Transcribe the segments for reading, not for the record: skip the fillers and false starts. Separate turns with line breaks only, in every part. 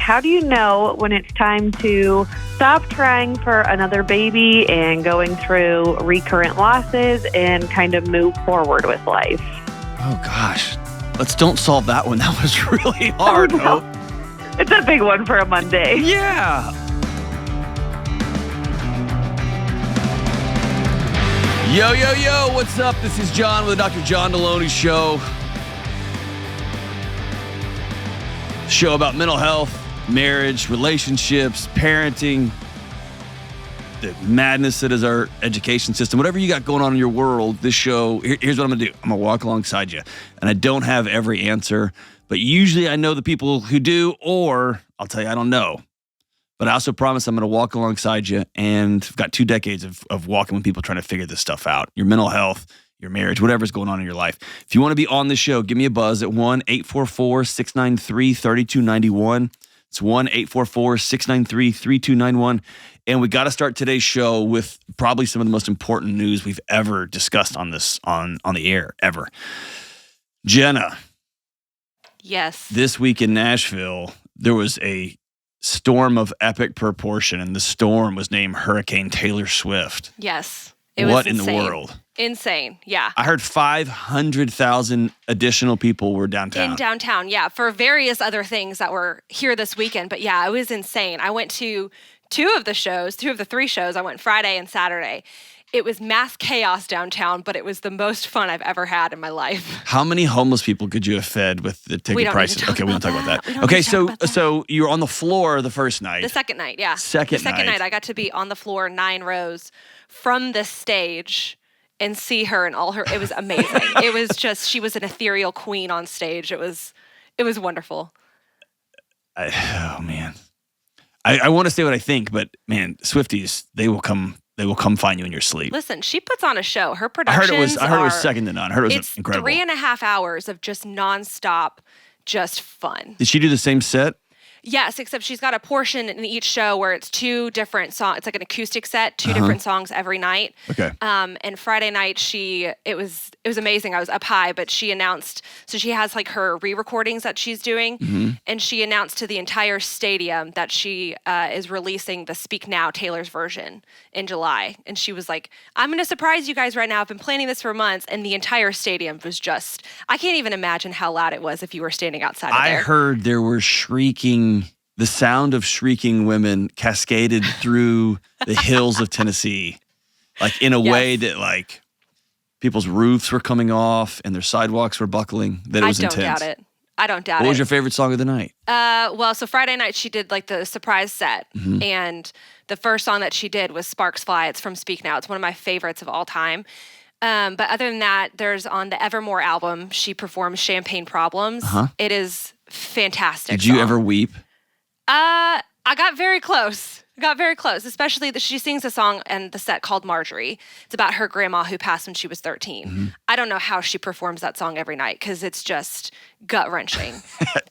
how do you know when it's time to stop trying for another baby and going through recurrent losses and kind of move forward with life?
Oh, gosh. Don't solve that one. That was really hard.
Oh, no. It's a big one for a Monday.
Yeah. Yo, yo, yo, what's up? This is John with the Dr. John Delony Show. Show about mental health, marriage, relationships, parenting, the madness that is our education system. Whatever you got going on in your world, this show, here's what I'm going to do. I'm going to walk alongside you. And I don't have every answer, but usually I know the people who do, or I'll tell you I don't know. But I also promise I'm going to walk alongside you, and I've got 2 decades of walking with people trying to figure this stuff out. Your mental health, your marriage, whatever's going on in your life. If you want to be on the show, give me a buzz at 1-844-693-3291. It's 1-844-693-3291. And we got to start today's show with probably some of the most important news we've ever discussed on this on the air, ever. Jenna.
Yes.
This week in Nashville, there was a storm of epic proportion, and the storm was named Hurricane Taylor Swift.
Yes.
What in the world?
Insane, yeah.
I heard 500,000 additional people were downtown.
In downtown, yeah, for various other things that were here this weekend. But yeah, it was insane. I went to two of the 3 shows. I went Friday and Saturday. It was mass chaos downtown, but it was the most fun I've ever had in my life.
How many homeless people could you have fed with the ticket prices? Okay, we don't talk about that. Okay, so you were on the floor the first night.
The second night, yeah.
Second night,
I got to be on the floor 9 rows from the stage and see her and all her. It was amazing. It was just, she was an ethereal queen on stage. It was wonderful.
Oh man, I want to say what I think, but man, Swifties, they will come find you in your sleep.
Listen, she puts on a show. Her productions
I heard it was second to none. I heard it was incredible.
It's 3.5 hours of just nonstop, just fun.
Did she do the same set?
Yes, except she's got a portion in each show where it's 2 different songs. It's like an acoustic set, 2 different songs every night.
Okay.
And Friday night, it was amazing. I was up high, but she announced, so she has like her re-recordings that she's doing, and she announced to the entire stadium that she is releasing the Speak Now Taylor's version in July. And she was like, I'm going to surprise you guys right now. I've been planning this for months. And the entire stadium was just, I can't even imagine how loud it was if you were standing outside of there.
I heard there were the sound of shrieking women cascaded through the hills of Tennessee, like in a way that like people's roofs were coming off and their sidewalks were buckling. That it was intense.
I don't doubt it.
What was your favorite song of the night?
Well, so Friday night she did like the surprise set, and the first song that she did was Sparks Fly. It's from Speak Now. It's one of my favorites of all time. But other than that, there's on the Evermore album, she performs Champagne Problems. It is fantastic.
Did you ever weep?
I got very close. Especially she sings a song in the set called Marjorie. It's about her grandma who passed when she was 13. I don't know how she performs that song every night because it's just gut-wrenching.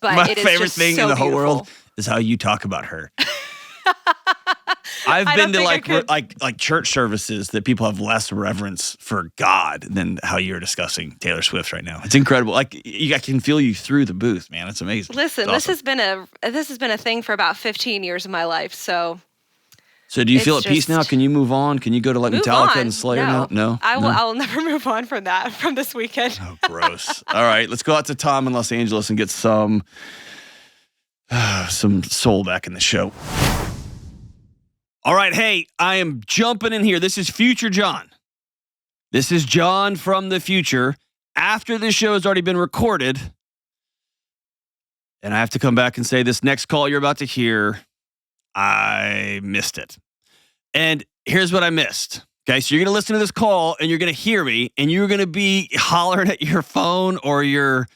But
My
it is
favorite
just
thing
so
in the whole
beautiful.
world is how you talk about her. I've been to like church services that people have less reverence for God than how you're discussing Taylor Swift right now. It's incredible. Like I can feel you through the booth, man. It's amazing.
Listen, this has been a thing for about 15 years of my life. So
do you feel at peace now? Can you move on? Can you go to like Metallica and Slayer now? No.
I will never move on from this weekend.
Oh, gross. All right, let's go out to Tom in Los Angeles and get some soul back in the show. All right, hey, I am jumping in here. This is Future John. This is John from the future. After this show has already been recorded, and I have to come back and say this next call you're about to hear, I missed it. And here's what I missed. Okay, so you're going to listen to this call, and you're going to hear me, and you're going to be hollering at your phone or your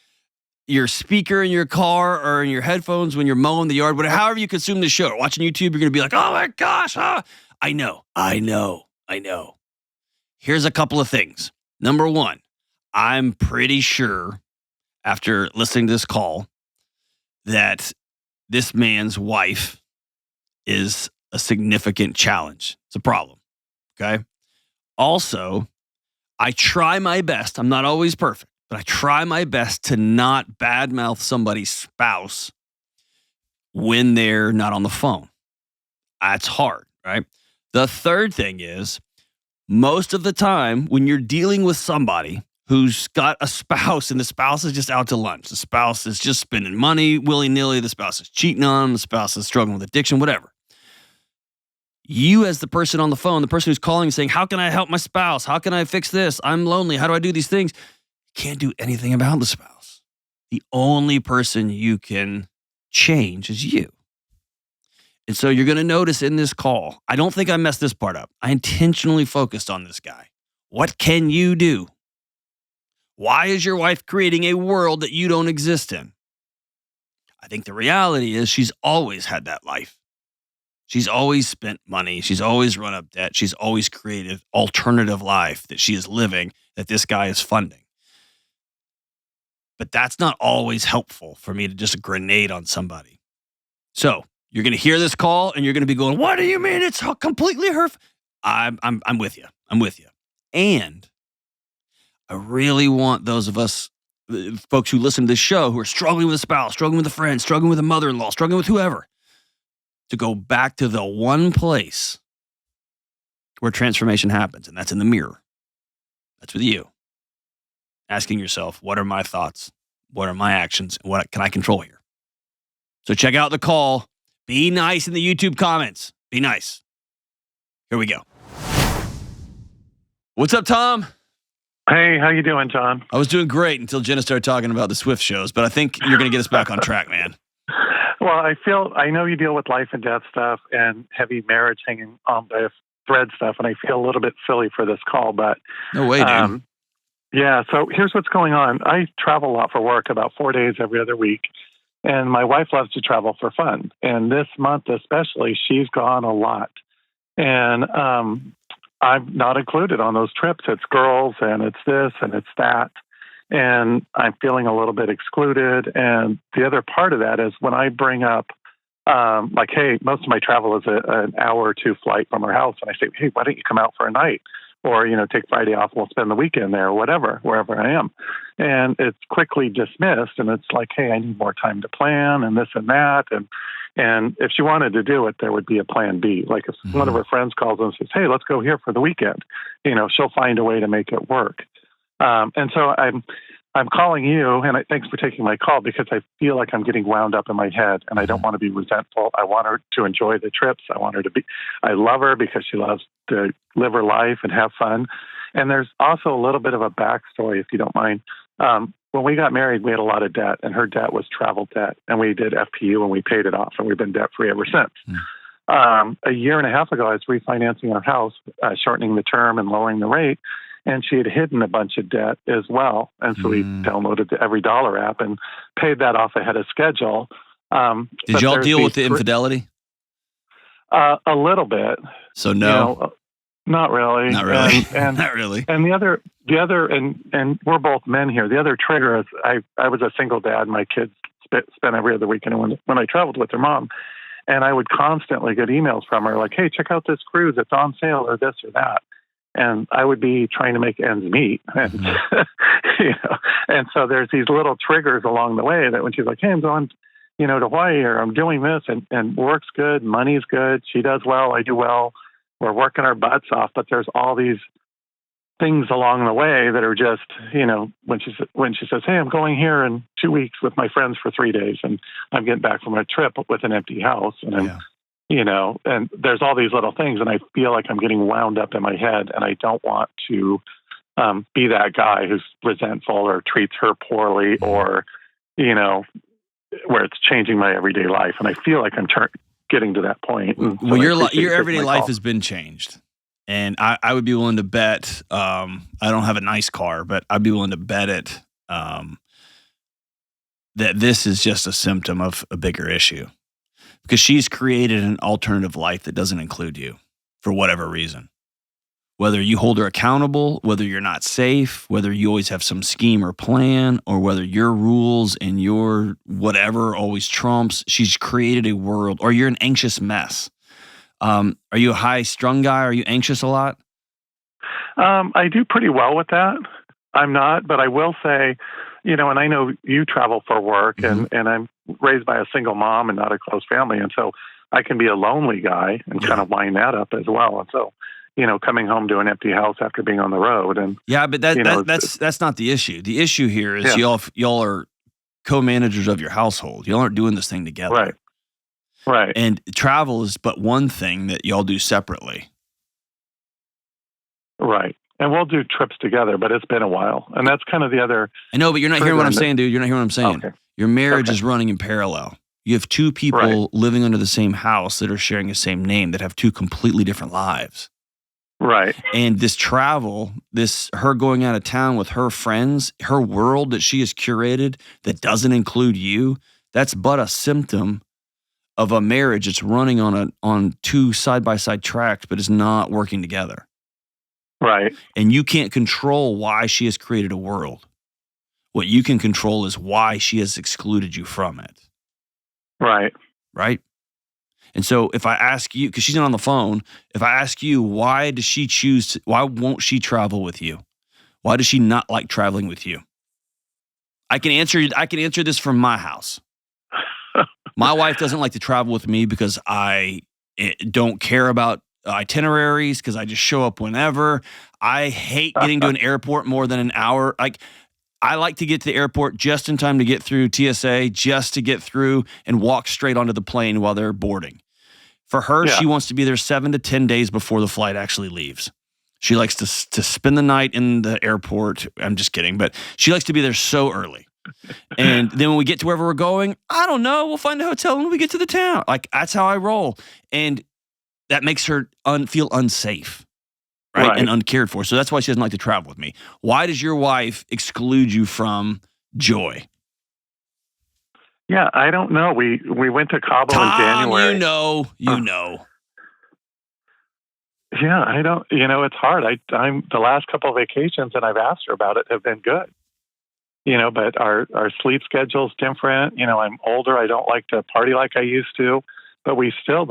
speaker in your car or in your headphones when you're mowing the yard, whatever, however you consume the show. Or watching YouTube, you're going to be like, oh my gosh, I know. Here's a couple of things. Number one, I'm pretty sure after listening to this call that this man's wife is a significant challenge. It's a problem, okay? Also, I try my best. I'm not always perfect, but I try my best to not badmouth somebody's spouse when they're not on the phone. That's hard, right? The third thing is, most of the time when you're dealing with somebody who's got a spouse and the spouse is just out to lunch, the spouse is just spending money willy-nilly, the spouse is cheating on them, the spouse is struggling with addiction, whatever. You as the person on the phone, the person who's calling and saying, how can I help my spouse? How can I fix this? I'm lonely. How do I do these things? You can't do anything about the spouse. The only person you can change is you. And so you're going to notice in this call, I don't think I messed this part up. I intentionally focused on this guy. What can you do? Why is your wife creating a world that you don't exist in? I think the reality is she's always had that life. She's always spent money. She's always run up debt. She's always created alternative life that she is living that this guy is funding. But that's not always helpful for me to just grenade on somebody. So you're going to hear this call and you're going to be going, what do you mean it's completely her? I'm with you. I'm with you. And I really want those of us, folks who listen to this show, who are struggling with a spouse, struggling with a friend, struggling with a mother-in-law, struggling with whoever, to go back to the one place where transformation happens, and that's in the mirror. That's with you. Asking yourself, what are my thoughts? What are my actions? And what can I control here? So check out the call. Be nice in the YouTube comments. Be nice. Here we go. What's up, Tom?
Hey, how you doing, John?
I was doing great until Jenna started talking about the Swift shows, but I think you're going to get us back on track, man.
Well, I know you deal with life and death stuff and heavy marriage hanging on by a thread stuff, and I feel a little bit silly for this call, but...
No way, dude.
Yeah, so here's what's going on. I travel a lot for work, about 4 days every other week, and my wife loves to travel for fun. And this month especially, she's gone a lot. And I'm not included on those trips. It's girls, and it's this, and it's that. And I'm feeling a little bit excluded. And the other part of that is when I bring up, like, hey, most of my travel is an hour or two flight from our house. And I say, hey, why don't you come out for a night? Or, take Friday off, we'll spend the weekend there or whatever, wherever I am. And it's quickly dismissed. And it's like, hey, I need more time to plan and this and that. And if she wanted to do it, there would be a plan B. Like if one of her friends calls and says, hey, let's go here for the weekend, she'll find a way to make it work. And so I'm calling you, and thanks for taking my call, because I feel like I'm getting wound up in my head, and I don't want to be resentful. I want her to enjoy the trips. I love her because she loves to live her life and have fun. And there's also a little bit of a backstory, if you don't mind. When we got married, we had a lot of debt, and her debt was travel debt, and we did FPU and we paid it off, and we've been debt free ever since. A year and a half ago, I was refinancing our house, shortening the term and lowering the rate. And she had hidden a bunch of debt as well. And so we downloaded the EveryDollar app and paid that off ahead of schedule.
Did y'all deal with the infidelity?
A little bit.
So no?
Not really.
Not really.
And
Not really.
And the other, and we're both men here. The other trigger is I was a single dad. My kids spent every other weekend when I traveled with their mom. And I would constantly get emails from her like, hey, check out this cruise. It's on sale or this or that. And I would be trying to make ends meet. And, and so there's these little triggers along the way that when she's like, hey, I'm going, to Hawaii, or I'm doing this, and work's good, money's good, she does well, I do well, we're working our butts off, but there's all these things along the way that are just, when she says, hey, I'm going here in 2 weeks with my friends for 3 days, and I'm getting back from a trip with an empty house, and I'm and there's all these little things, and I feel like I'm getting wound up in my head, and I don't want to be that guy who's resentful or treats her poorly, or, where it's changing my everyday life. And I feel like I'm getting to that point.
Well, your everyday life has been changed. And I would be willing to bet, I don't have a nice car, but I'd be willing to bet it that this is just a symptom of a bigger issue. Because she's created an alternative life that doesn't include you for whatever reason. Whether you hold her accountable, whether you're not safe, whether you always have some scheme or plan, or whether your rules and your whatever always trumps, she's created a world, or you're an anxious mess. Are you a high-strung guy? Are you anxious a lot?
I do pretty well with that. I'm not, but I will say, and I know you travel for work, and I'm raised by a single mom and not a close family, and so I can be a lonely guy and kind of line that up as well. And so, coming home to an empty house after being on the road, and
but that's not the issue. The issue here is y'all are co-managers of your household. Y'all aren't doing this thing together,
right?
And travel is but one thing that y'all do separately,
right? And we'll do trips together, but it's been a while. And that's kind of the other...
I know, but you're not hearing what I'm saying, dude. You're not hearing what I'm saying.
Okay.
Your marriage is running in parallel. You have two people living under the same house that are sharing the same name that have two completely different lives.
Right.
And this travel, her going out of town with her friends, her world that she has curated that doesn't include you, that's but a symptom of a marriage that's running on two side-by-side tracks, but is not working together.
Right.
And you can't control why she has created a world. What you can control is why she has excluded you from it.
Right.
Right? And so if I ask you, because she's not on the phone, if I ask you, why won't she travel with you? Why does she not like traveling with you? I can answer this from my house. My wife doesn't like to travel with me because I don't care about itineraries, because I just show up whenever. I hate getting to an airport more than an hour. Like, I like to get to the airport just in time to get through TSA, just to get through and walk straight onto the plane while they're boarding. For her, she wants to be there 7 to 10 days before the flight actually leaves. She likes to spend the night in the airport. I'm just kidding, but she likes to be there so early. And then when we get to wherever we're going, I don't know, we'll find a hotel when we get to the town. Like, that's how I roll. And that makes her feel unsafe, right? And uncared for. So that's why she doesn't like to travel with me. Why does your wife exclude you from joy?
Yeah, I don't know. We went to Cabo in January.
You know.
Yeah, I don't. It's hard. I'm the last couple of vacations, and I've asked her about it, have been good. But our sleep schedule's different. I'm older. I don't like to party like I used to. But we still,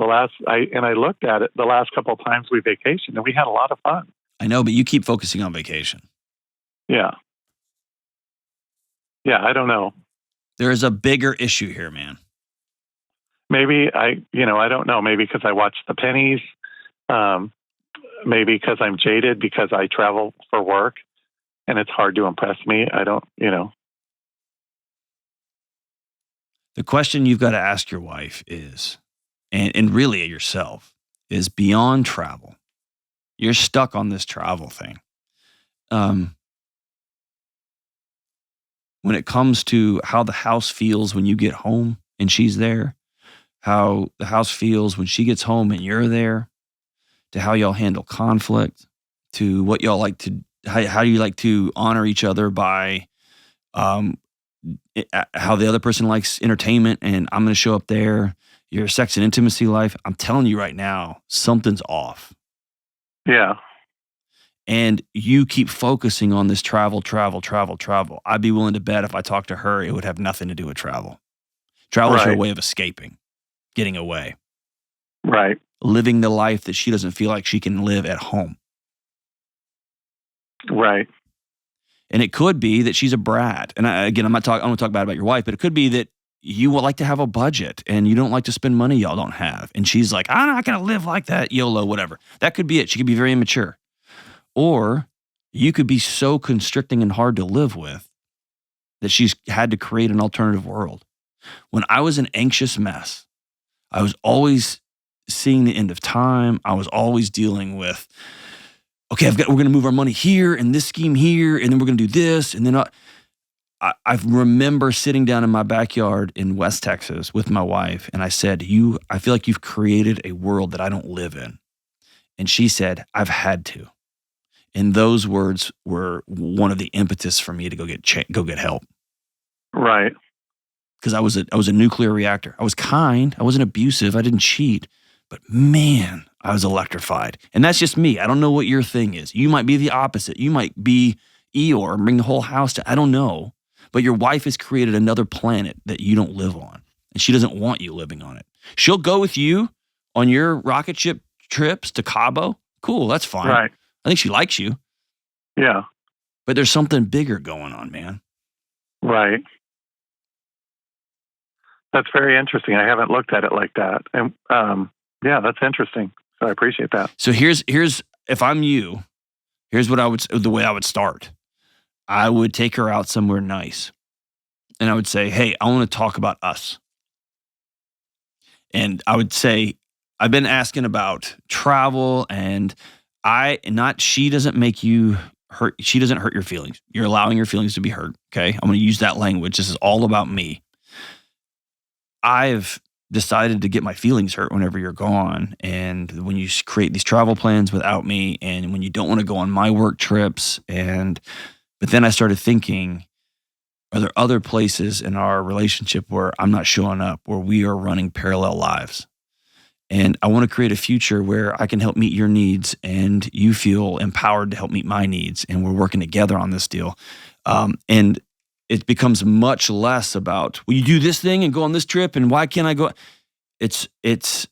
I looked at it the last couple of times we vacationed, and we had a lot of fun.
I know, but you keep focusing on vacation.
Yeah. Yeah, I don't know.
There is a bigger issue here, man.
Maybe I don't know. Maybe because I watch the pennies. Maybe because I'm jaded because I travel for work, and it's hard to impress me. I don't,
The question you've got to ask your wife is, and really yourself, is beyond travel. You're stuck on this travel thing. When it comes to how the house feels when you get home and she's there, how the house feels when she gets home and you're there, to how y'all handle conflict, to what y'all like to, how you like to honor each other by how the other person likes entertainment, and I'm going to show up there. Your sex and intimacy life, I'm telling you right now, something's off.
Yeah.
And you keep focusing on this travel. I'd be willing to bet if I talked to her, it would have nothing to do with travel. Travel is her way of escaping, getting away.
Right.
Living the life that she doesn't feel like she can live at home.
Right.
And it could be that she's a brat. And I'm going to talk bad about your wife, but it could be that you would like to have a budget and you don't like to spend money y'all don't have. And she's like, I'm not going to live like that, YOLO, whatever. That could be it. She could be very immature. Or you could be so constricting and hard to live with that she's had to create an alternative world. When I was an anxious mess, I was always seeing the end of time. I was always dealing with, okay, we're going to move our money here and this scheme here, and then we're going to do this. And then I remember sitting down in my backyard in West Texas with my wife, and I said, I feel like you've created a world that I don't live in. And she said, I've had to. And those words were one of the impetus for me to go get help.
Right.
Because I was a nuclear reactor. I was kind. I wasn't abusive. I didn't cheat. But man, I was electrified. And that's just me. I don't know what your thing is. You might be the opposite. You might be Eeyore and bring the whole house to, I don't know. But your wife has created another planet that you don't live on. And she doesn't want you living on it. She'll go with you on your rocket ship trips to Cabo. Cool, that's fine.
Right.
I think she likes you.
Yeah.
But there's something bigger going on, man.
Right. That's very interesting. I haven't looked at it like that. And yeah, that's interesting. So I appreciate that.
So here's if I'm you, here's what the way I would start. I would take her out somewhere nice. And I would say, hey, I want to talk about us. And I would say, I've been asking about travel, and she doesn't make you hurt. She doesn't hurt your feelings. You're allowing your feelings to be hurt. Okay. I'm going to use that language. This is all about me. I've decided to get my feelings hurt whenever you're gone. And when you create these travel plans without me, and when you don't want to go on my work trips. But then I started thinking, are there other places in our relationship where I'm not showing up, where we are running parallel lives? And I want to create a future where I can help meet your needs and you feel empowered to help meet my needs. And we're working together on this deal. And it becomes much less about, will you do this thing and go on this trip? And why can't I go? It's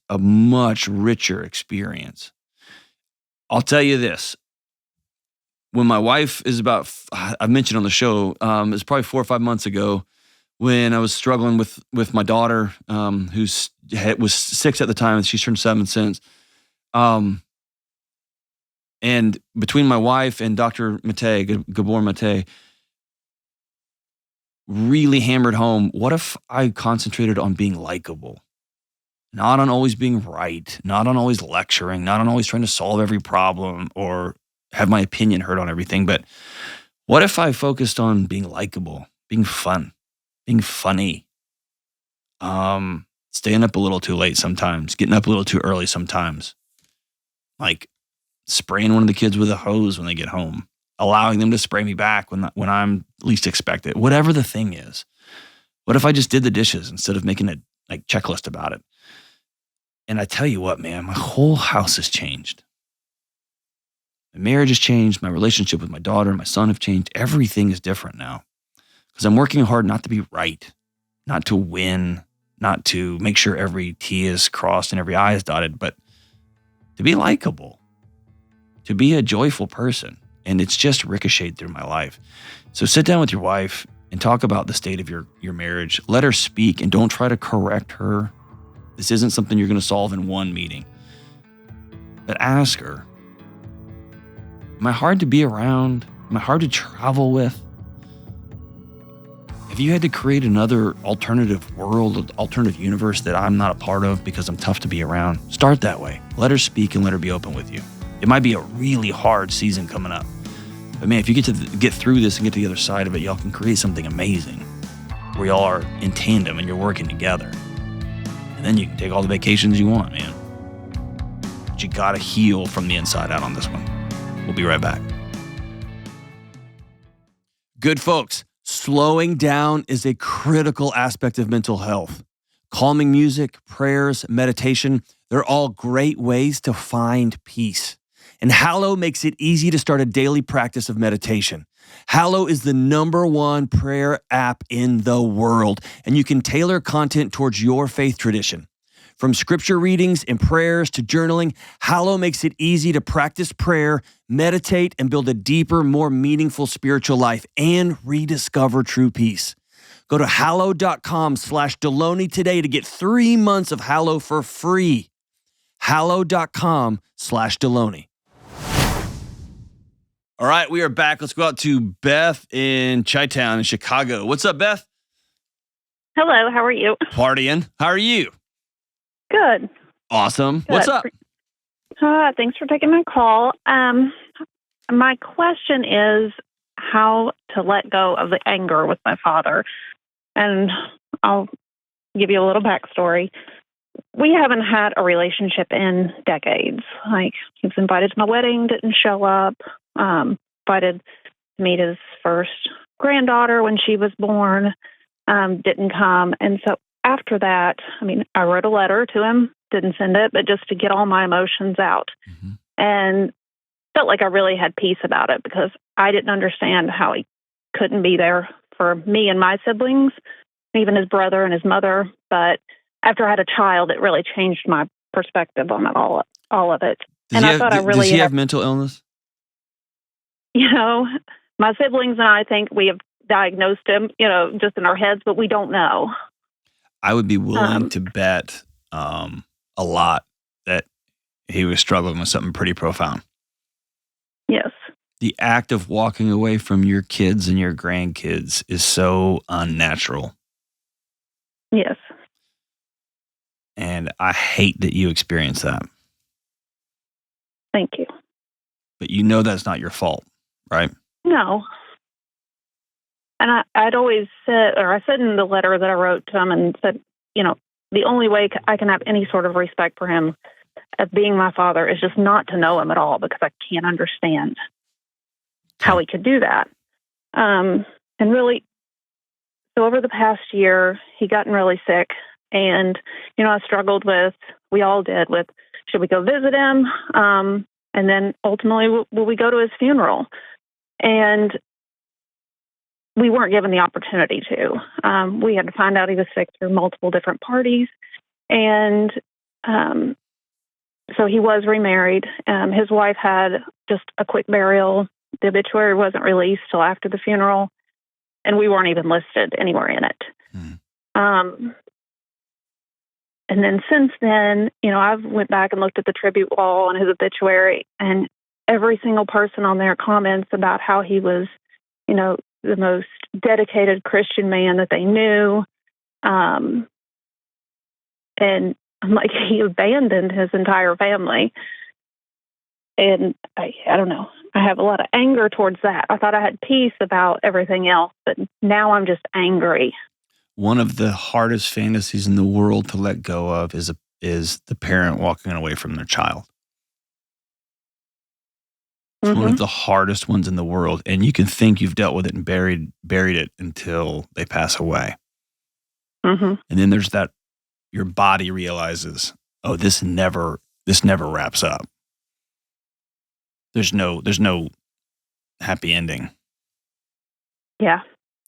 a much richer experience. I'll tell you this. When my wife is I mentioned on the show, it was probably 4 or 5 months ago when I was struggling with my daughter, who was 6 at the time, and she's turned 7 since. And between my wife and Dr. Mate, Gabor Mate, really hammered home, what if I concentrated on being likable? Not on always being right, not on always lecturing, not on always trying to solve every problem or have my opinion heard on everything. But what if I focused on being likable, being fun, being funny, staying up a little too late sometimes, getting up a little too early sometimes, like spraying one of the kids with a hose when they get home, allowing them to spray me back when I'm least expected, whatever the thing is. What if I just did the dishes instead of making a checklist about it? And I tell you what, man, my whole house has changed. My marriage has changed. My relationship with my daughter and my son have changed. Everything is different now because I'm working hard not to be right, not to win, not to make sure every T is crossed and every I is dotted, but to be likable, to be a joyful person. And it's just ricocheted through my life. So sit down with your wife and talk about the state of your marriage. Let her speak and don't try to correct her. This isn't something you're going to solve in one meeting. But ask her, am I hard to be around? Am I hard to travel with? Have you had to create another alternative world, alternative universe that I'm not a part of because I'm tough to be around? Start that way. Let her speak and let her be open with you. It might be a really hard season coming up. But man, if you get through this and get to the other side of it, y'all can create something amazing where y'all are in tandem and you're working together. And then you can take all the vacations you want, man. But you gotta heal from the inside out on this one. We'll be right back. Good folks, slowing down is a critical aspect of mental health. Calming music, prayers, meditation, they're all great ways to find peace. And Hallow makes it easy to start a daily practice of meditation. Hallow is the #1 prayer app in the world, and you can tailor content towards your faith tradition. From scripture readings and prayers to journaling, Hallow makes it easy to practice prayer, meditate, and build a deeper, more meaningful spiritual life and rediscover true peace. Go to hallow.com/Delony today to get 3 months of Hallow for free. Hallow.com/Delony. All right, we are back. Let's go out to Beth in Chi-Town in Chicago. What's up, Beth?
Hello, how are you?
Partying. How are you?
Good.
Awesome.
Good.
What's up?
Thanks for taking my call. My question is how to let go of the anger with my father. And I'll give you a little backstory. We haven't had a relationship in decades. Like, he was invited to my wedding, didn't show up. Invited to meet his first granddaughter when she was born, didn't come. And so after that, I wrote a letter to him, didn't send it, but just to get all my emotions out. Mm-hmm. And felt like I really had peace about it because I didn't understand how he couldn't be there for me and my siblings, even his brother and his mother. But after I had a child, it really changed my perspective on it all of it.
Does he have mental illness?
My siblings and I think we have diagnosed him, just in our heads, but we don't know.
I would be willing to bet a lot that he was struggling with something pretty profound.
Yes.
The act of walking away from your kids and your grandkids is so unnatural.
Yes.
And I hate that you experience that.
Thank you.
But that's not your fault, right?
No. And I'd always said, or I said in the letter that I wrote to him and said, the only way I can have any sort of respect for him as being my father is just not to know him at all, because I can't understand how he could do that. And really, so over the past year, he gotten really sick. And, I struggled we all did with, should we go visit him? And then ultimately, will we go to his funeral? And we weren't given the opportunity to. We had to find out he was sick through multiple different parties. And so he was remarried. His wife had just a quick burial. The obituary wasn't released till after the funeral, and we weren't even listed anywhere in it. And then since then, I've went back and looked at the tribute wall on his obituary, and every single person on there comments about how he was, the most dedicated Christian man that they knew. And I'm like, he abandoned his entire family. And I don't know. I have a lot of anger towards that. I thought I had peace about everything else, but now I'm just angry.
One of the hardest fantasies in the world to let go of is the parent walking away from their child. It's one of the hardest ones in the world, and you can think you've dealt with it and buried it until they pass away. And then there's that your body realizes, oh, this never wraps up. There's no happy ending.
Yeah.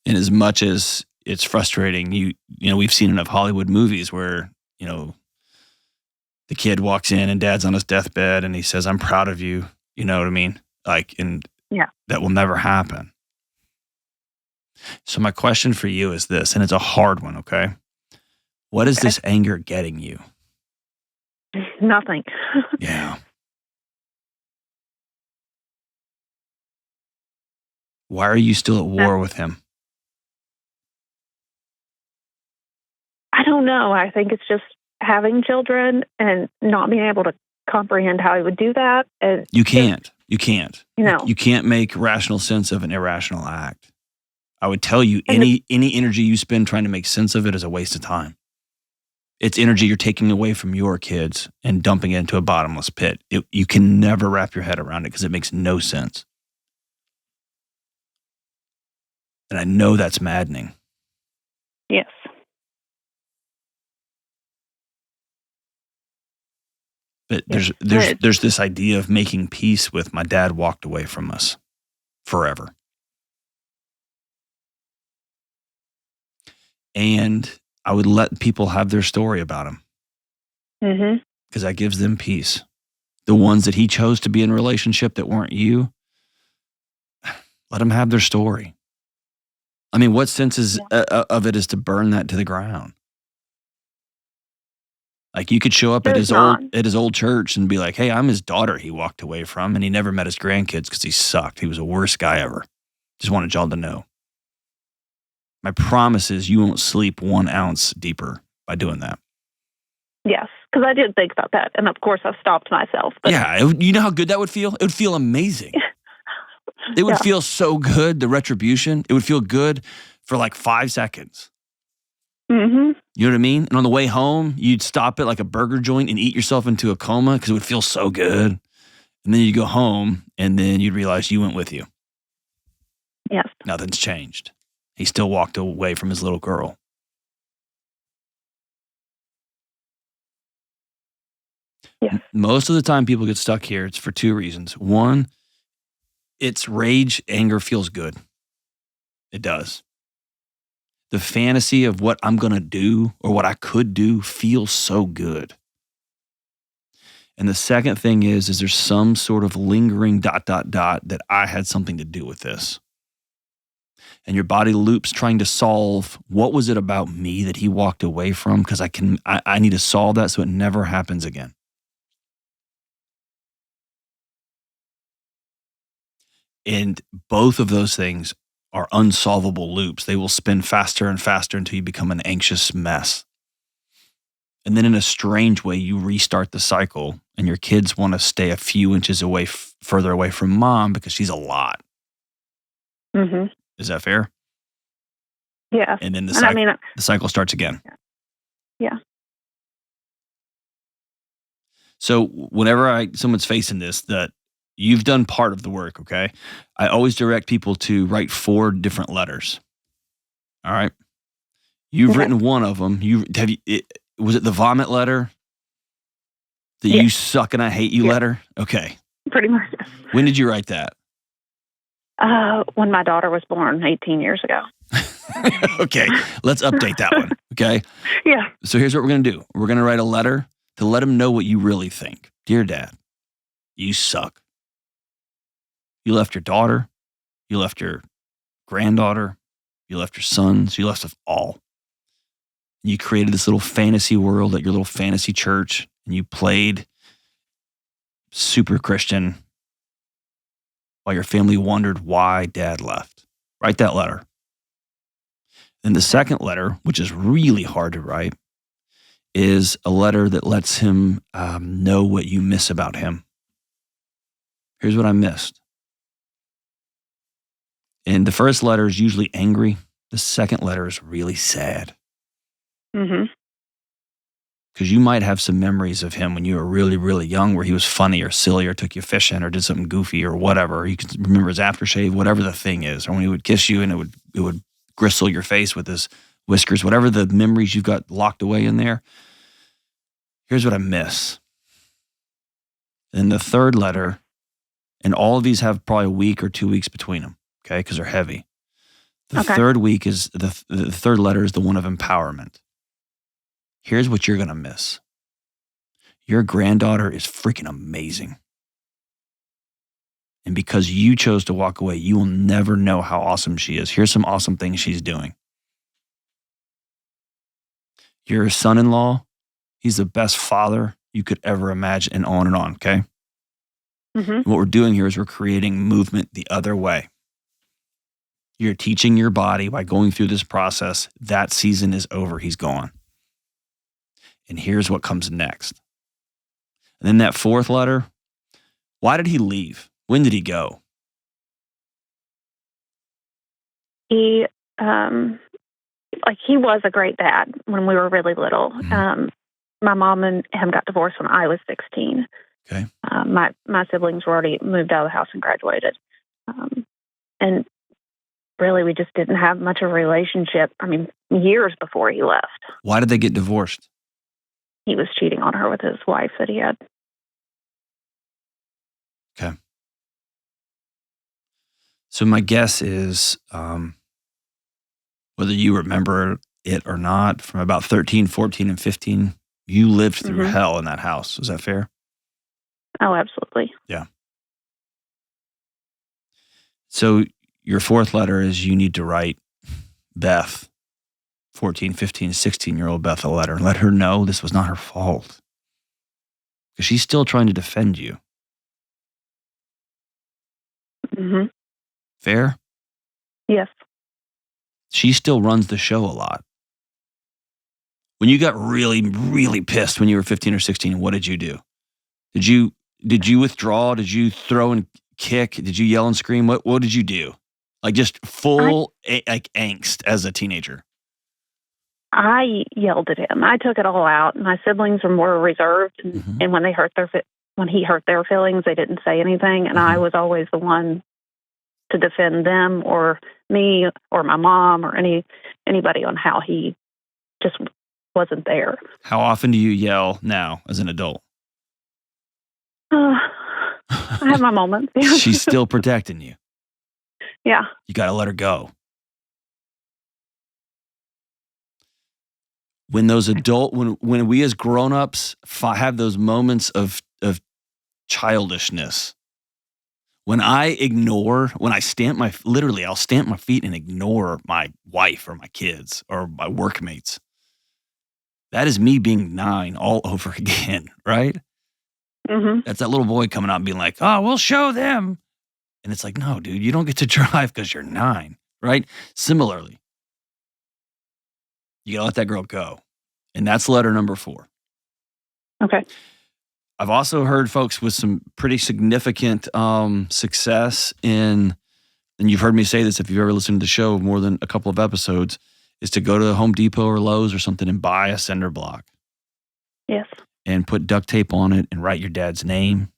And as much as it's frustrating, we've seen enough Hollywood movies where, the kid walks in and dad's on his deathbed and he says, I'm proud of you. You know what I mean? That will never happen. So my question for you is this, and it's a hard one, okay? What is this anger getting you?
Nothing.
Yeah. Why are you still at war with him?
I don't know. I think it's just having children and not being able to comprehend how he would do that.
You can't. You can't.
You
can't make rational sense of an irrational act. I would tell you any energy you spend trying to make sense of it is a waste of time. It's energy you're taking away from your kids and dumping it into a bottomless pit. You can never wrap your head around it because it makes no sense. And I know that's maddening.
Yes.
But there's this idea of making peace with my dad walked away from us forever. And I would let people have their story about him. Because that gives them peace. The ones that he chose to be in a relationship that weren't you, let them have their story. I mean, what sense of it is to burn that to the ground? Like you could show up at his old church and be like, hey, I'm his daughter he walked away from, and he never met his grandkids because he sucked. He was the worst guy ever. Just wanted y'all to know. My promise is you won't sleep 1 ounce deeper by doing that.
Yes, because I did think about that. And of course, I've stopped myself. But
yeah, you know how good that would feel? It would feel amazing. It would feel so good, the retribution. It would feel good for like 5 seconds. You know what I mean? And on the way home, you'd stop at like a burger joint and eat yourself into a coma because it would feel so good. And then you'd go home and then you'd realize you went with you.
Yes.
Nothing's changed. He still walked away from his little girl.
Yes.
Most of the time people get stuck here, it's for 2 reasons. One, it's rage, anger feels good. It does. The fantasy of what I'm going to do or what I could do feels so good. And the second thing is there's some sort of lingering ... that I had something to do with this. and your body loops trying to solve what was it about me that he walked away from, because I need to solve that so it never happens again. And both of those things are unsolvable loops. They will spin faster and faster until you become an anxious mess. And then in a strange way, you restart the cycle, and your kids want to stay a few inches away, further away from mom because she's a lot.
Mm-hmm.
Is that fair?
Yeah.
And then the cycle starts again.
Yeah.
So whenever someone's facing this, that you've done part of the work, okay? I always direct people to write 4 different letters. All right? You've written one of them. Was it the vomit letter? The you suck and I hate you letter? Okay.
Pretty much.
When did you write that?
When my daughter was born 18 years ago.
Okay. Let's update that one. Okay.
Yeah.
So here's what we're going to do. We're going to write a letter to let him know what you really think. Dear Dad, you suck. You left your daughter. You left your granddaughter. You left your sons. You left us all. You created this little fantasy world at your little fantasy church, and you played super Christian while your family wondered why Dad left. Write that letter. Then the second letter, which is really hard to write, is a letter that lets him know what you miss about him. Here's what I missed. And the first letter is usually angry. The second letter is really sad.
Mm-hmm.
Because you might have some memories of him when you were really, really young where he was funny or silly or took you fishing or did something goofy or whatever. You can remember his aftershave, whatever the thing is. Or when he would kiss you and it would gristle your face with his whiskers, whatever the memories you've got locked away in there. Here's what I miss. And the third letter, and all of these have probably a week or 2 weeks between them, okay, because they're heavy. The third week is, the third letter is the one of empowerment. Here's what you're going to miss. Your granddaughter is freaking amazing. And because you chose to walk away, you will never know how awesome she is. Here's some awesome things she's doing. Your son-in-law, he's the best father you could ever imagine, and on, okay?
Mm-hmm.
And what we're doing here is we're creating movement the other way. You're teaching your body by going through this process, that season is over, he's gone. And here's what comes next. And then that fourth letter, why did he leave? When did he go?
He was a great dad when we were really little.
Mm-hmm.
My mom and him got divorced when I was 16.
Okay.
My siblings were already moved out of the house and graduated. And really, we just didn't have much of a relationship. I mean, years before he left.
Why did they get divorced?
He was cheating on her with his wife that he had.
Okay. So my guess is, whether you remember it or not, from about 13, 14, and 15, you lived through hell in that house. Is that fair?
Oh, absolutely.
Yeah. So your fourth letter is you need to write Beth, 14, 15, 16-year-old Beth, a letter. Let her know this was not her fault. Because she's still trying to defend you.
Mm-hmm.
Fair?
Yes.
She still runs the show a lot. When you got really, really pissed when you were 15 or 16, what did you do? Did you withdraw? Did you throw and kick? Did you yell and scream? What did you do? Like just full angst as a teenager.
I yelled at him. I took it all out. My siblings were more reserved, and when he hurt their feelings, they didn't say anything. And I was always the one to defend them or me or my mom or anybody on how he just wasn't there.
How often do you yell now as an adult?
I have my moments.
She's still protecting you.
Yeah.
You got to let her go. When those when we as grown-ups have those moments of childishness, When I stamp I'll stamp my feet and ignore my wife or my kids or my workmates. That is me being 9 all over again, right?
Mm-hmm.
That's that little boy coming out and being like, oh, we'll show them. And it's like, no, dude, you don't get to drive because you're 9, right? Similarly, you got to let that girl go. And that's letter number 4.
Okay.
I've also heard folks with some pretty significant success in, and you've heard me say this if you've ever listened to the show more than a couple of episodes, is to go to Home Depot or Lowe's or something and buy a cinder block.
Yes.
And put duct tape on it and write your dad's name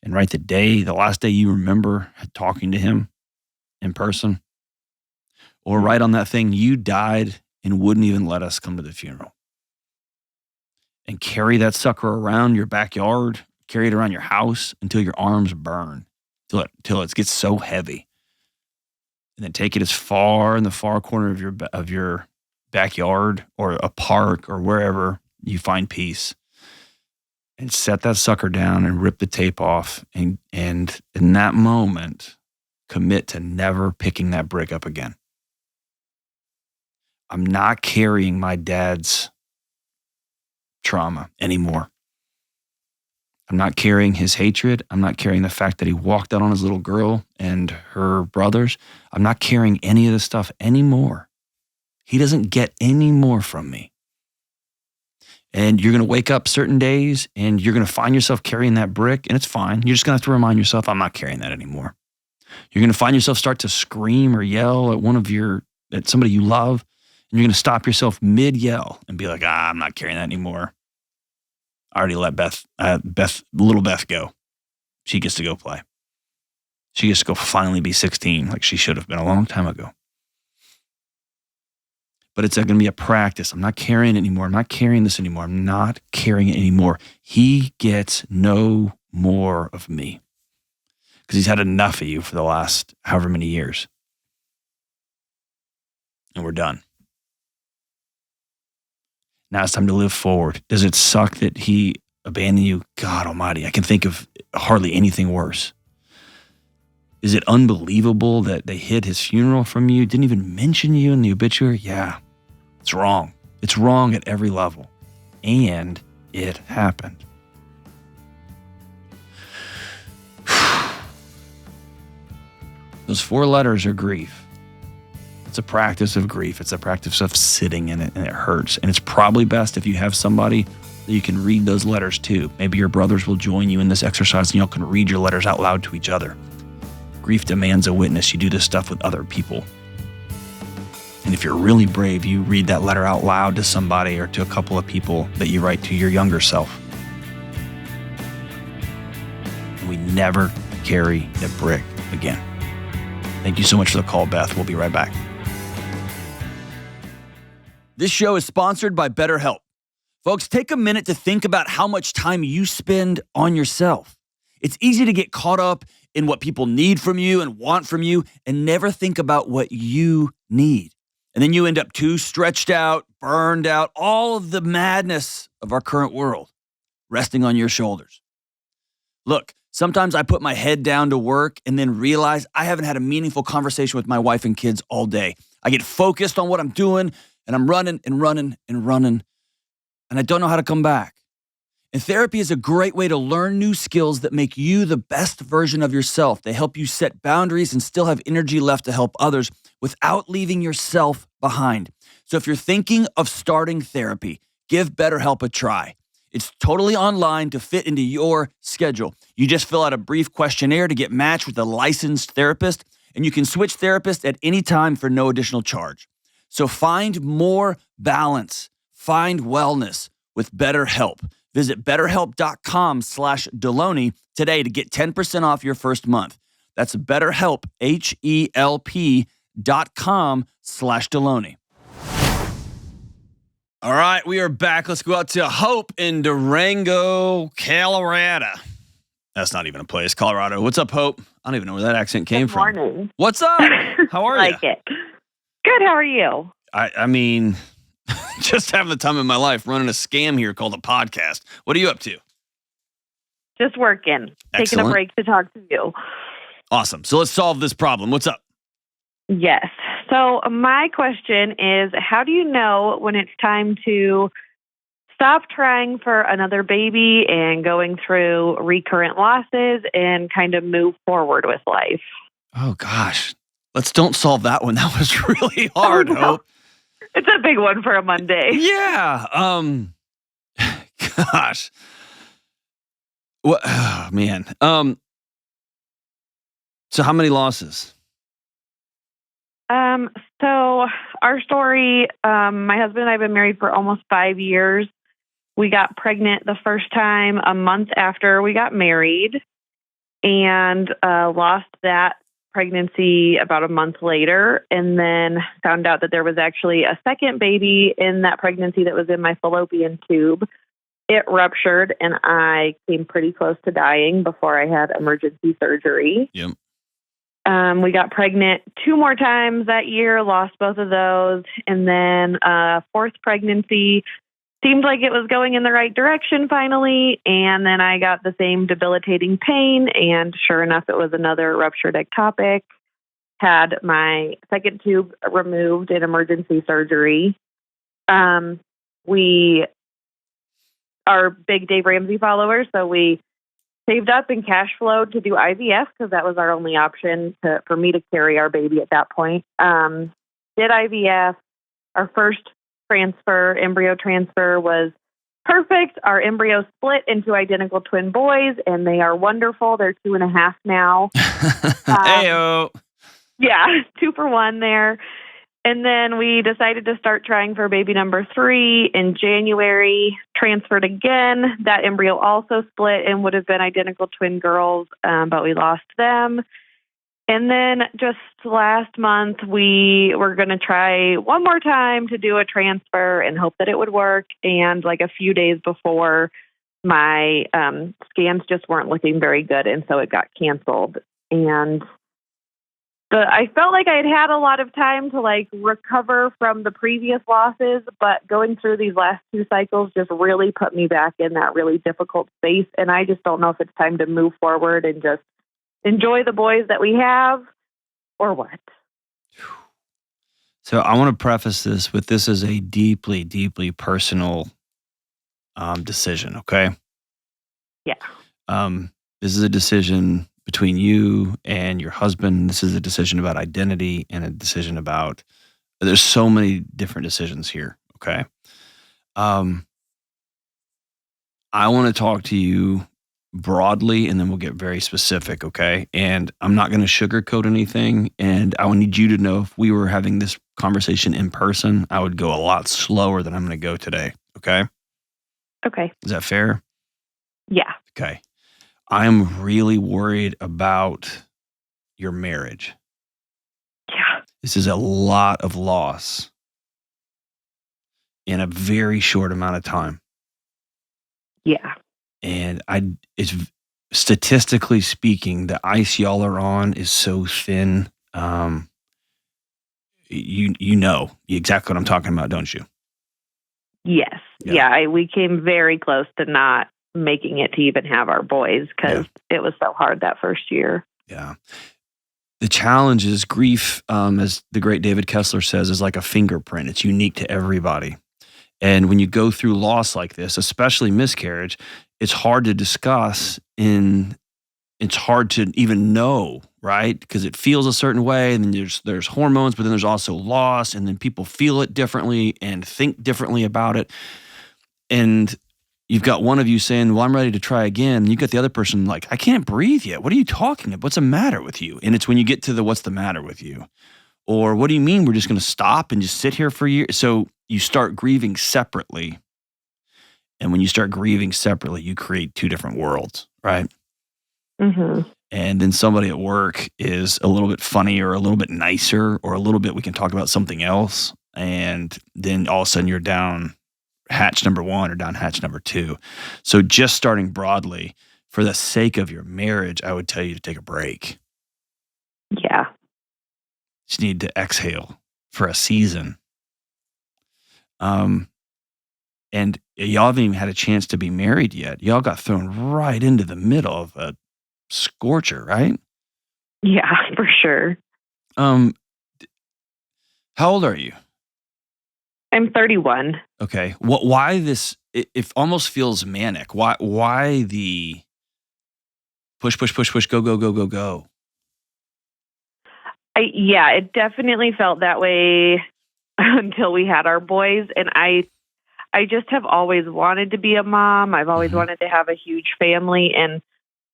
and write the last day you remember talking to him in person. Or write on that thing, you died and wouldn't even let us come to the funeral. And carry that sucker around your backyard, carry it around your house until your arms burn, till it gets so heavy. And then take it as far in the far corner of your backyard or a park or wherever you find peace. And set that sucker down and rip the tape off. And in that moment, commit to never picking that brick up again. I'm not carrying my dad's trauma anymore. I'm not carrying his hatred. I'm not carrying the fact that he walked out on his little girl and her brothers. I'm not carrying any of this stuff anymore. He doesn't get any more from me. And you're going to wake up certain days and you're going to find yourself carrying that brick, and it's fine. You're just going to have to remind yourself, I'm not carrying that anymore. You're going to find yourself start to scream or yell at somebody you love, and you're going to stop yourself mid-yell and be like, I'm not carrying that anymore. I already let little Beth go. She gets to go play. She gets to go finally be 16 like she should have been a long time ago. But it's going to be a practice. I'm not carrying it anymore. I'm not carrying this anymore. I'm not carrying it anymore. He gets no more of me because he's had enough of you for the last however many years. And we're done. Now it's time to live forward. Does it suck that he abandoned you? God almighty, I can think of hardly anything worse. Is it unbelievable that they hid his funeral from you? Didn't even mention you in the obituary? Yeah, it's wrong. It's wrong at every level. And it happened. Those 4 letters are grief. It's a practice of grief. It's a practice of sitting in it, and it hurts. And it's probably best if you have somebody that you can read those letters to. Maybe your brothers will join you in this exercise and y'all can read your letters out loud to each other. Grief demands a witness. You do this stuff with other people. And if you're really brave, you read that letter out loud to somebody or to a couple of people that you write to your younger self. And we never carry a brick again. Thank you so much for the call, Beth. We'll be right back. This show is sponsored by BetterHelp. Folks, take a minute to think about how much time you spend on yourself. It's easy to get caught up in what people need from you and want from you and never think about what you need. And then you end up too stretched out, burned out, all of the madness of our current world resting on your shoulders. Look, sometimes I put my head down to work and then realize I haven't had a meaningful conversation with my wife and kids all day. I get focused on what I'm doing and I'm running and running and running, and I don't know how to come back. And therapy is a great way to learn new skills that make you the best version of yourself. They help you set boundaries and still have energy left to help others without leaving yourself behind. So if you're thinking of starting therapy, give BetterHelp a try. It's totally online to fit into your schedule. You just fill out a brief questionnaire to get matched with a licensed therapist, and you can switch therapists at any time for no additional charge. So find more balance, find wellness with BetterHelp. Visit BetterHelp.com/Delony today to get 10% off your first month. That's BetterHelp, HELP.com/Delony. All right, we are back. Let's go out to Hope in Durango, Colorado. That's not even a place, Colorado. What's up, Hope? I don't even know where that accent came from.
Good morning.
What's up? How are you?
Like it. Good, how are you?
I mean, just having the time of my life running a scam here called a podcast. What are you up to?
Just working. Taking
Excellent.
a break to talk to you.
Awesome. So let's solve this problem. What's up?
Yes. So my question is, how do you know when it's time to stop trying for another baby and going through recurrent losses and kind of move forward with life?
Oh, gosh. Don't solve that one. That was really hard,
Oh, no.
Hope.
It's a big one for a Monday.
Yeah. Gosh. What? Oh, man. So how many losses?
So our story, my husband and I have been married for almost 5 years. We got pregnant the first time a month after we got married and lost that pregnancy about a month later, and then found out that there was actually a second baby in that pregnancy that was in my fallopian tube. It ruptured, and I came pretty close to dying before I had emergency surgery.
Yep.
We got pregnant 2 more times that year, lost both of those, and then fourth pregnancy seemed like it was going in the right direction finally, and then I got the same debilitating pain, and sure enough, it was another ruptured ectopic. Had my second tube removed in emergency surgery. We are big Dave Ramsey followers, so we saved up and cash flowed to do IVF because that was our only option for me to carry our baby at that point. Did IVF. Our first embryo transfer was perfect. Our embryos split into identical twin boys, and they are wonderful. They're 2.5 now.
Heyo.
Yeah, 2 for 1 there. And then we decided to start trying for baby number 3 in January, transferred again. That embryo also split and would have been identical twin girls, but we lost them. And then just last month, we were going to try one more time to do a transfer and hope that it would work. And like a few days before, my scans just weren't looking very good, and so it got canceled. And I felt like I had a lot of time to like recover from the previous losses, but going through these last 2 cycles just really put me back in that really difficult space. And I just don't know if it's time to move forward and just enjoy the boys that we have or what.
So I want to preface this with this is a deeply, deeply personal decision, okay?
Yeah.
This is a decision between you and your husband. This is a decision about identity and a decision about, there's so many different decisions here, okay? I want to talk to you broadly, and then we'll get very specific, okay? And I'm not going to sugarcoat anything, and I would need you to know if we were having this conversation in person, I would go a lot slower than I'm going to go today, okay?
Okay.
Is that fair?
Yeah.
Okay. I'm really worried about your marriage.
Yeah.
This is a lot of loss in a very short amount of time.
Yeah.
And it's statistically speaking, the ice y'all are on is so thin. You know exactly what I'm talking about, don't you?
Yes. Yeah. We came very close to not making it to even have our boys because it was so hard that first year.
Yeah. The challenge is grief, as the great David Kessler says, is like a fingerprint. It's unique to everybody. And when you go through loss like this, especially miscarriage, it's hard to discuss it's hard to even know, right? Because it feels a certain way, and then there's hormones, but then there's also loss, and then people feel it differently and think differently about it. And you've got one of you saying, well, I'm ready to try again. And you've got the other person like, I can't breathe yet. What are you talking about? What's the matter with you? And it's when you get to the what's the matter with you? Or what do you mean we're just going to stop and just sit here for years? So you start grieving separately. And when you start grieving separately, you create 2 different worlds, right?
Mm-hmm.
And then somebody at work is a little bit funnier, or a little bit nicer, or a little bit we can talk about something else. And then all of a sudden you're down hatch number 1 or down hatch number 2. So just starting broadly, for the sake of your marriage, I would tell you to take a break.
Yeah.
Just need to exhale for a season. And y'all haven't even had a chance to be married yet. Y'all got thrown right into the middle of a scorcher, right?
Yeah, for sure.
How old are you?
I'm 31.
Okay. Why this? It almost feels manic. Why the push, go, go, go, go, go?
It definitely felt that way until we had our boys. And I just have always wanted to be a mom. I've always wanted to have a huge family. And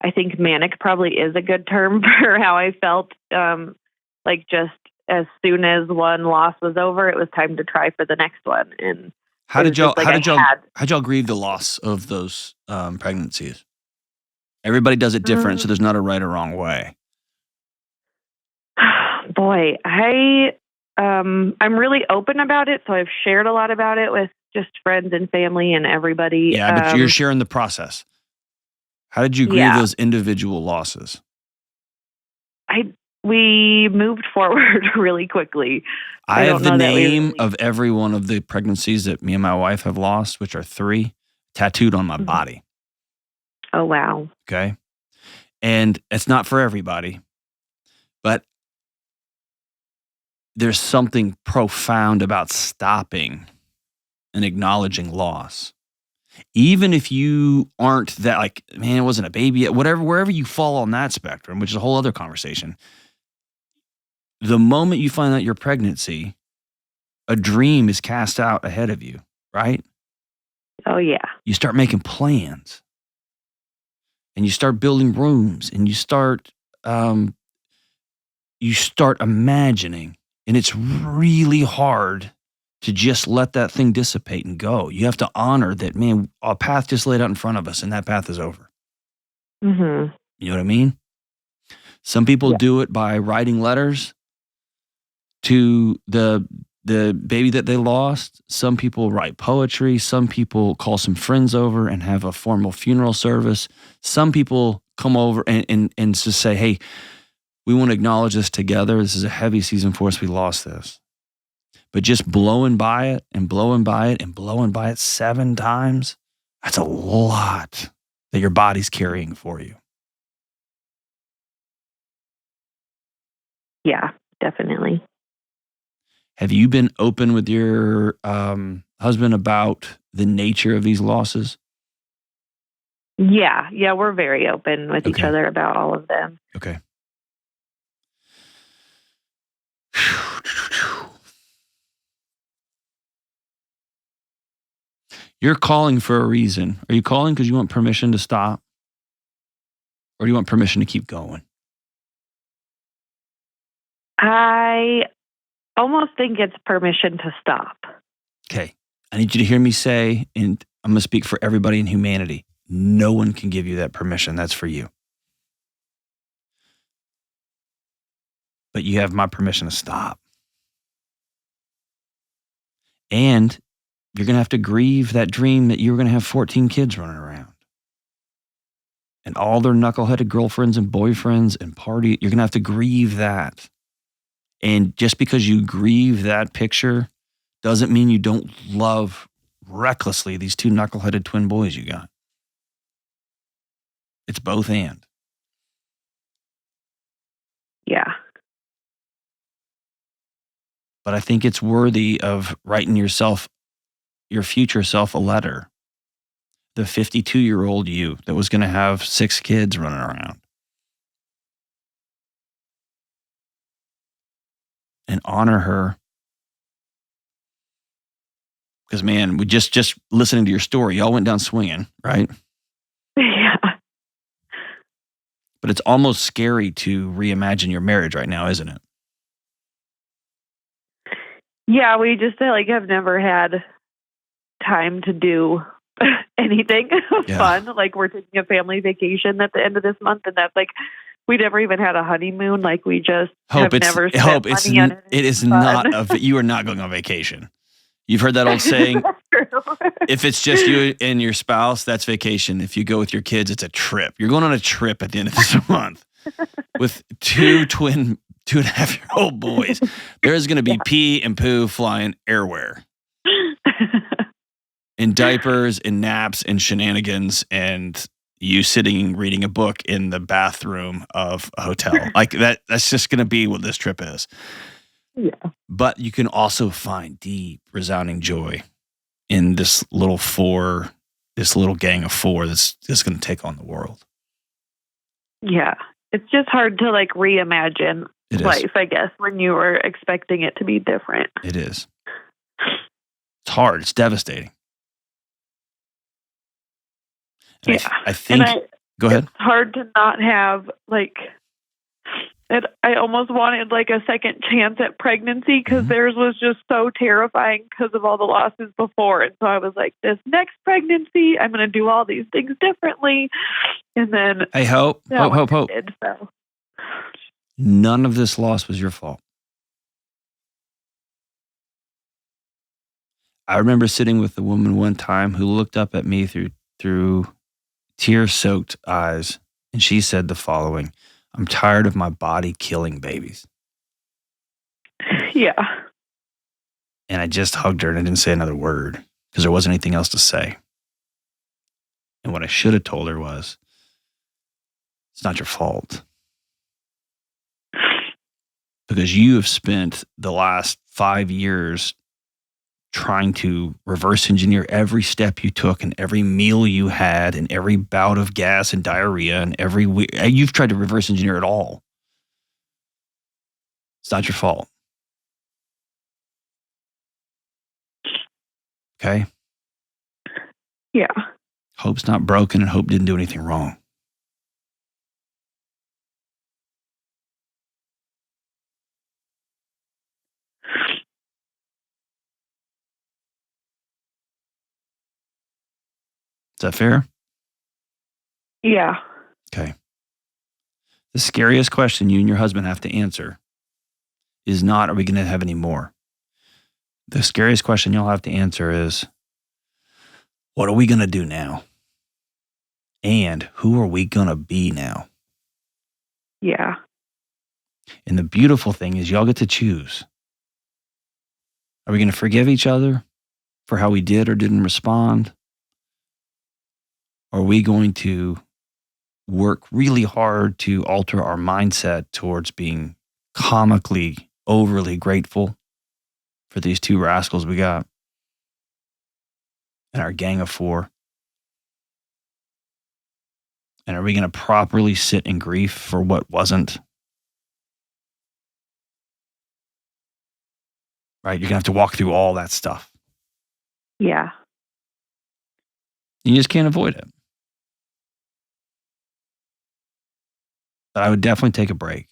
I think manic probably is a good term for how I felt. Like just as soon as one loss was over, it was time to try for the next one. And
how did y'all grieve the loss of those pregnancies? Everybody does it different, so there's not a right or wrong way.
Boy, I'm really open about it, so I've shared a lot about it with just friends and family and everybody.
Yeah, but you're sharing the process. How did you grieve those individual losses?
We moved forward really quickly.
I have the name of every one of the pregnancies that me and my wife have lost, which are 3, tattooed on my body.
Oh, wow.
Okay. And it's not for everybody, but there's something profound about stopping and acknowledging loss. Even if you aren't that, like, man, it wasn't a baby yet, wherever you fall on that spectrum, which is a whole other conversation. The moment you find out your pregnancy, a dream is cast out ahead of you, right?
Oh, yeah.
You start making plans and you start building rooms and you start imagining, and it's really hard to just let that thing dissipate and go. You have to honor that, man, a path just laid out in front of us and that path is over.
Mm-hmm.
You know what I mean? Some people do it by writing letters to the baby that they lost. Some people write poetry. Some people call some friends over and have a formal funeral service. Some people come over and just say, hey, we want to acknowledge this together. This is a heavy season for us. We lost this. But just blowing by it and blowing by it and blowing by it 7 times, that's a lot that your body's carrying for you.
Yeah, definitely.
Have you been open with your husband about the nature of these losses?
Yeah, we're very open with each other about all of them.
Okay. You're calling for a reason. Are you calling because you want permission to stop? Or do you want permission to keep going?
I almost think it's permission to stop.
Okay. I need you to hear me say, and I'm going to speak for everybody in humanity, no one can give you that permission. That's for you. But you have my permission to stop. And you're going to have to grieve that dream that you were going to have 14 kids running around. And all their knuckleheaded girlfriends and boyfriends and party. You're going to have to grieve that. And just because you grieve that picture doesn't mean you don't love recklessly these 2 knuckleheaded twin boys you got. It's both and.
Yeah.
But I think it's worthy of writing yourself, your future self, a letter. The 52-year-old you that was going to have 6 kids running around. And honor her. Because, man, we just listening to your story, y'all went down swinging, right?
Yeah.
But it's almost scary to reimagine your marriage right now, isn't it?
Yeah, we just have never had time to do anything fun. Like, we're taking a family vacation at the end of this month, and that's we never even had a honeymoon. Like, we just never spent money on it.
It is not you are not going on vacation. You've heard that old saying, if it's just you and your spouse, that's vacation. If you go with your kids, it's a trip. You're going on a trip at the end of this month with 2 2.5-year-old boys. There's going to be pee and poo flying everywhere. In diapers and naps and shenanigans. And you sitting reading a book in the bathroom of a hotel. Like that's just going to be what this trip is.
Yeah.
But you can also find deep, resounding joy in this little gang of four that's just going to take on the world.
Yeah. It's just hard to like reimagine life, I guess, when you were expecting it to be different.
It is. It's hard. It's devastating. And
yeah.
I think, go ahead.
It's hard to not have like, I almost wanted like a second chance at pregnancy because theirs was just so terrifying because of all the losses before. And so I was like, this next pregnancy, I'm going to do all these things differently. And then
hope.
So.
None of this loss was your fault. I remember sitting with a woman one time who looked up at me through tear-soaked eyes, and she said the following: I'm tired of my body killing babies.
Yeah.
And I just hugged her and I didn't say another word because there wasn't anything else to say. And what I should have told her was, it's not your fault. Because you have spent the last 5 years trying to reverse engineer every step you took and every meal you had and every bout of gas and diarrhea and you've tried to reverse engineer it all. It's not your fault. Okay?
Yeah.
Hope's not broken and Hope didn't do anything wrong. Is that fair?
Yeah.
Okay. The scariest question you and your husband have to answer is not, are we going to have any more? The scariest question you'll have to answer is, what are we going to do now? And who are we going to be now?
Yeah.
And the beautiful thing is y'all get to choose. Are we going to forgive each other for how we did or didn't respond? Are we going to work really hard to alter our mindset towards being comically, overly grateful for these two rascals we got and our gang of four? And are we going to properly sit in grief for what wasn't? Right? You're going to have to walk through all that stuff.
Yeah.
You just can't avoid it. But I would definitely take a break.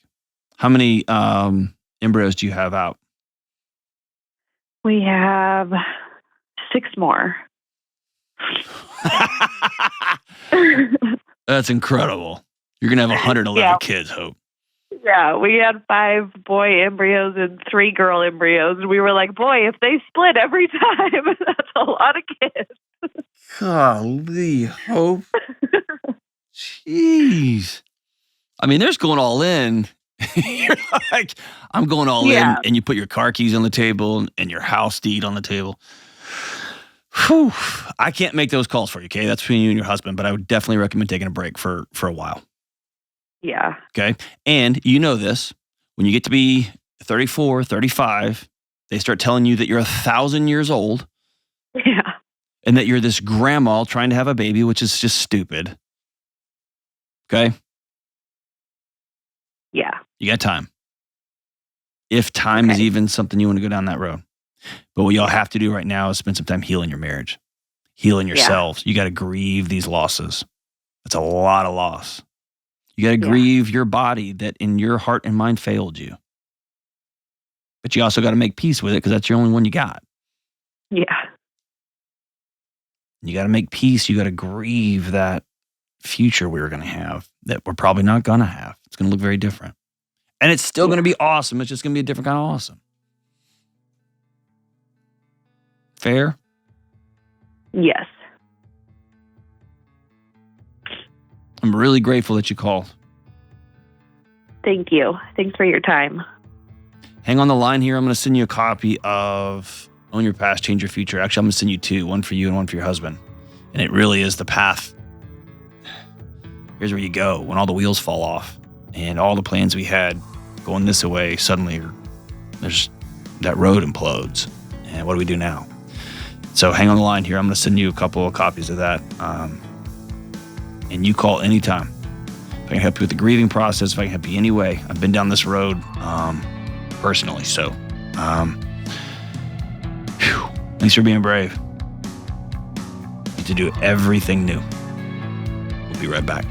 How many embryos do you have out?
We have 6 more.
That's incredible. You're going to have 111 kids, Hope.
Yeah, we had 5 boy embryos and 3 girl embryos. And we were like, boy, if they split every time, that's a lot of kids.
Golly, Hope. Jeez. I mean, there's going all in. You're like, I'm going all in. And you put your car keys on the table and your house deed on the table. Whew. I can't make those calls for you, okay? That's between you and your husband, but I would definitely recommend taking a break for a while.
Yeah.
Okay? And you know this. When you get to be 34, 35, they start telling you that you're 1,000 years old.
Yeah.
And that you're this grandma trying to have a baby, which is just stupid. Okay?
Yeah.
You got time. If time is even something you want to go down that road. But what y'all have to do right now is spend some time healing your marriage, healing yourselves. You got to grieve these losses. That's a lot of loss. You got to grieve your body that in your heart and mind failed you. But you also got to make peace with it because that's your only one you got.
Yeah.
You got to make peace. You got to grieve that future we were going to have that we're probably not going to have. It's going to look very different. And it's still going to be awesome. It's just going to be a different kind of awesome. Fair?
Yes.
I'm really grateful that you called.
Thank you. Thanks for your time.
Hang on the line here. I'm going to send you a copy of Own Your Past, Change Your Future. Actually, I'm going to send you 2, one for you and one for your husband. And it really is the path here's where you go when all the wheels fall off and all the plans we had going this way, suddenly there's that road implodes. And what do we do now? So hang on the line here. I'm going to send you a couple of copies of that. And you call anytime. If I can help you with the grieving process, if I can help you any way. I've been down this road personally. So thanks for being brave. Get to do everything new. We'll be right back.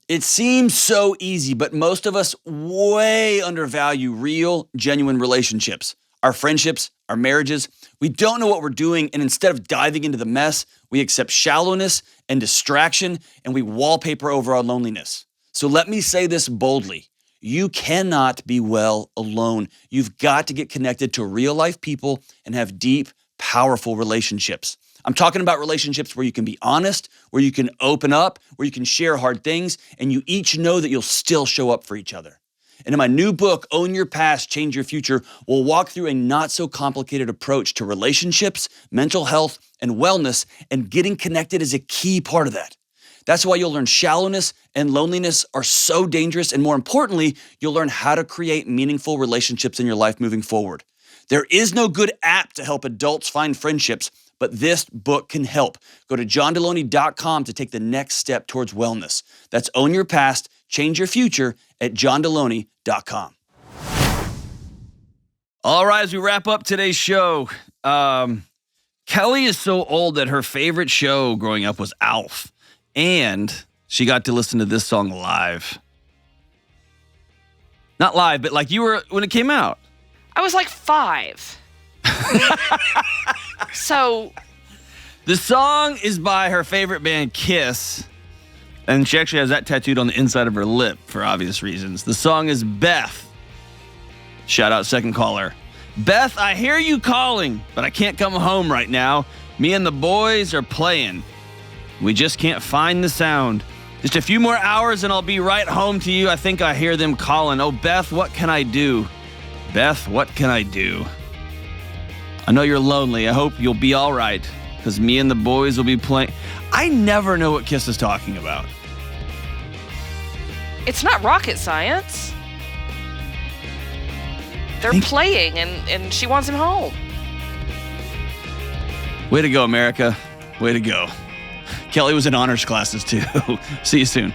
It seems so easy, but most of us way undervalue real, genuine relationships. Our friendships, our marriages, we don't know what we're doing, and instead of diving into the mess, we accept shallowness and distraction, and we wallpaper over our loneliness. So let me say this boldly. You cannot be well alone. You've got to get connected to real-life people and have deep, powerful relationships. I'm talking about relationships where you can be honest, where you can open up, where you can share hard things, and you each know that you'll still show up for each other. And in my new book, Own Your Past, Change Your Future, we'll walk through a not-so-complicated approach to relationships, mental health, and wellness, and getting connected is a key part of that. That's why you'll learn shallowness and loneliness are so dangerous, and more importantly, you'll learn how to create meaningful relationships in your life moving forward. There is no good app to help adults find friendships, but this book can help. Go to johndelony.com to take the next step towards wellness. That's Own Your Past, Change Your Future at johndelony.com. All right, as we wrap up today's show, Kelly is so old that her favorite show growing up was Alf, and she got to listen to this song live. Not live, but like you were when it came out.
I was like 5. So
the song is by her favorite band, Kiss, and she actually has that tattooed on the inside of her lip for obvious reasons. The song is Beth. Shout out second caller. Beth, I hear you calling, but I can't come home right now. Me and the boys are playing. We just can't find the sound. Just a few more hours and I'll be right home to you. I think I hear them calling. Oh, Beth, what can I do? Beth, what can I do? I know you're lonely. I hope you'll be all right, because me and the boys will be playing. I never know what Kiss is talking about.
it's not rocket science. They're playing, and she wants him home.
Way to go, America. Way to go. Kelly was in honors classes, too. See you soon.